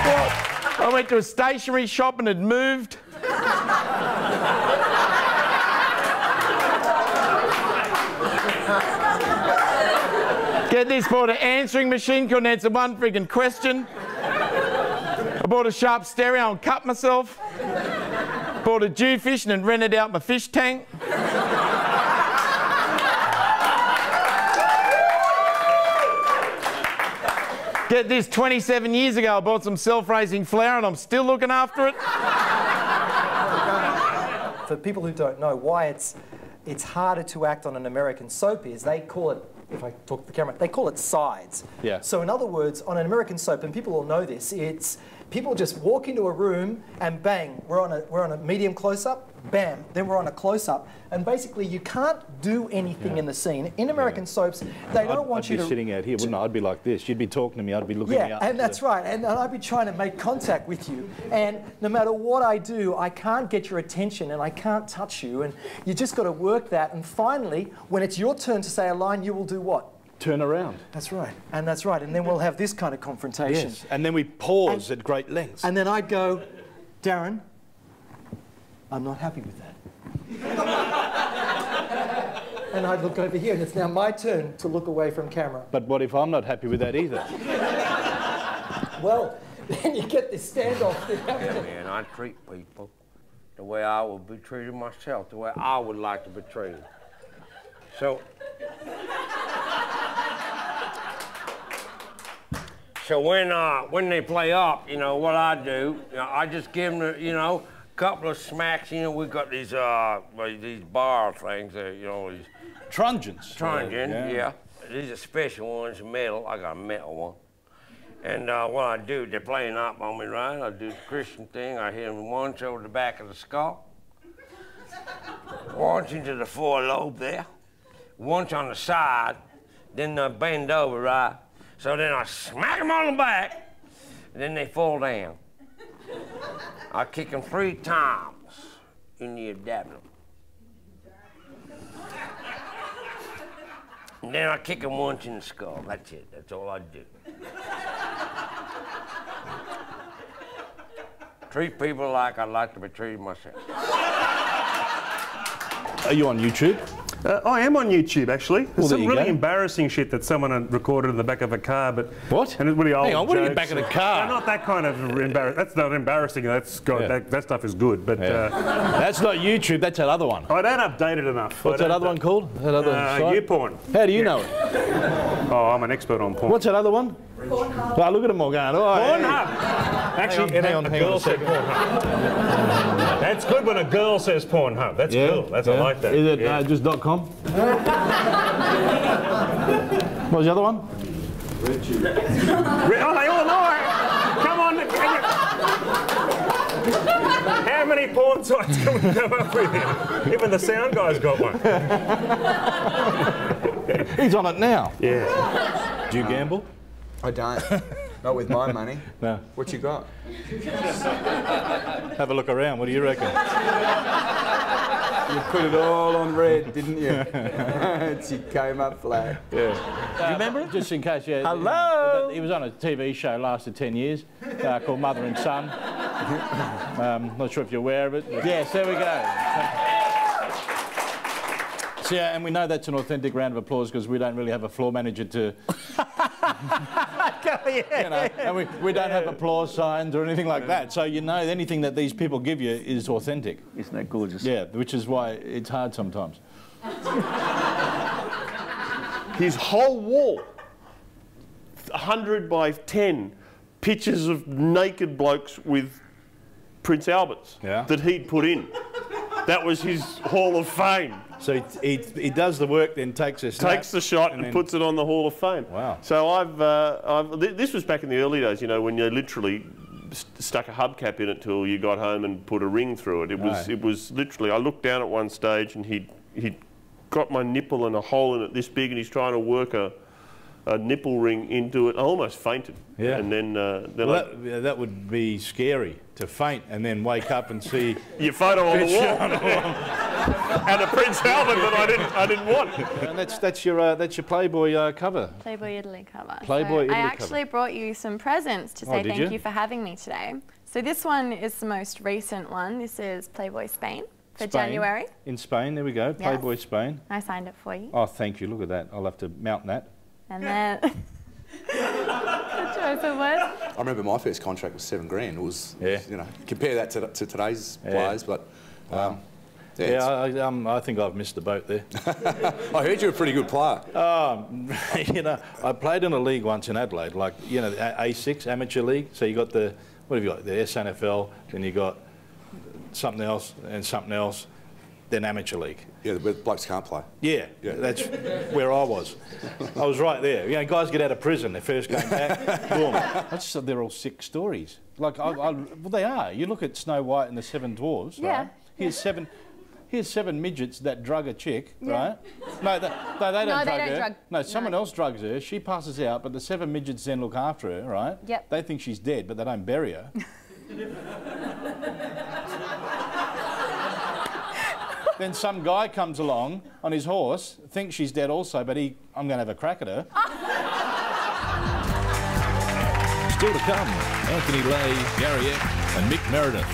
I went to a stationery shop and had moved. Get this, bought an answering machine, couldn't answer one friggin' question. I bought a sharp stereo and cut myself. Bought a jewfish and then rented out my fish tank. Get this, 27 years ago I bought some self-raising flour and I'm still looking after it. For people who don't know why it's harder to act on an American soap is they call it, if I talk to the camera, they call it sides. Yeah. So in other words, on an American soap, and people all know this, it's people just walk into a room and bang, we're on a medium close-up, bam, then we're on a close-up, and basically you can't do anything in the scene. In American soaps, they don't want you to... I'd be sitting out here, wouldn't I? I'd be like this. You'd be talking to me, I'd be looking me up. Yeah, and that's right, and I'd be trying to make contact with you, and no matter what I do, I can't get your attention and I can't touch you, and you just got to work that, and finally, when it's your turn to say a line, you will do what? Turn around. That's right, and that's right, and then we'll have this kind of confrontation. Yes, and then we pause at great lengths. And then I'd go, Darren, I'm not happy with that. And I'd look over here, and it's now my turn to look away from camera. But what if I'm not happy with that either? Well, then you get this standoff. Yeah, man, I treat people the way I would be treated myself, the way I would like to be treated. So when they play up, you know, what I do, you know, I just give them, you know, a couple of smacks. You know, we've got these bar things, you know, these... Truncheons. Truncheons, yeah. These are special ones, metal. I got a metal one. And what I do, they're playing up on me, right? I do the Christian thing. I hit them once over the back of the skull, once into the forelobe there, once on the side, then I bend over, right? So then I smack them on the back, and then they fall down. I kick them 3 times in the abdomen. And then I kick them once in the skull. That's it. That's all I do. Treat people like I'd like to be treated myself. Are you on YouTube? I am on YouTube, actually. There's some really go. embarrassing shit that someone had recorded in the back of a car, but... What? And it's really old Hang on, what are you in the jokes. back of the car? No, not that kind of embarrassing. That's not embarrassing. That's got, that stuff is good, but... That's not YouTube, that's that other one. I don't update it enough. What's that other one called? That other site? YouPorn. How do you know it? Oh, I'm an expert on porn. What's that other one? Pornhub. Well, look at them all going, oh, Pornhub! Actually, hang on a second. Pornhub. That's good when a girl says Pornhub. That's cool. That's, I like that. Is it just .com? What was the other one? RedTube. Oh, they all know it! Come on! How many porn sites can we come up with here? Even the sound guy's got one. He's on it now. Yeah. Do you gamble? I don't. Not with my money. No. What you got? Have a look around. What do you reckon? You put it all on red, didn't you? She came up flat. Yeah. Do you remember it? Just in case, yeah. Hello? He was on a TV show, lasted 10 years, called Mother and Son. Not sure if you're aware of it. Yes, there we go. So, yeah, and we know that's an authentic round of applause because we don't really have a floor manager to... you know, and we don't have applause signs or anything like that. So you know anything that these people give you is authentic. Isn't that gorgeous? Yeah, which is why it's hard sometimes. His whole wall, 100 by 10 pictures of naked blokes with Prince Alberts that he'd put in. That was his Hall of Fame. So he does the work, then takes a snap, takes the shot and puts it on the Hall of Fame. Wow. So this was back in the early days, you know, when you literally stuck a hubcap in it till you got home and put a ring through it. It was literally, I looked down at one stage and he'd got my nipple and a hole in it this big and he's trying to work a nipple ring into it. I almost fainted. Yeah. And then that would be scary, to faint and then wake up and see your photo on the wall. and a Prince Albert that I didn't want. And that's your Playboy cover. Playboy Italy cover. Playboy Italy I actually brought you some presents to say thank you for having me today. So this one is the most recent one. This is Playboy Spain for January. In Spain, there we go. Playboy Spain. I signed it for you. Oh, thank you. Look at that. I'll have to mount that. And then good choice of words. I remember my first contract was $7,000. It was, you know, compare that to today's players, but. I think I've missed the boat there. I heard you're a pretty good player. You know, I played in a league once in Adelaide, like, you know, the A6 amateur league. So you got the, what have you got? The SNFL, then you got something else, then amateur league. Yeah, where the blokes can't play. Yeah, that's where I was. I was right there. You know, guys get out of prison, they first came back, boom. I just said they're all sick stories. Like, well, they are. You look at Snow White and the Seven Dwarves, right? Here's seven midgets that drug a chick, right? No, they don't drug her. No, someone else drugs her. She passes out, but the 7 midgets then look after her, right? Yep. They think she's dead, but they don't bury her. Then some guy comes along on his horse, thinks she's dead also, but I'm going to have a crack at her. Still to come, Anthony Lay, Gary Eck and Mick Meredith.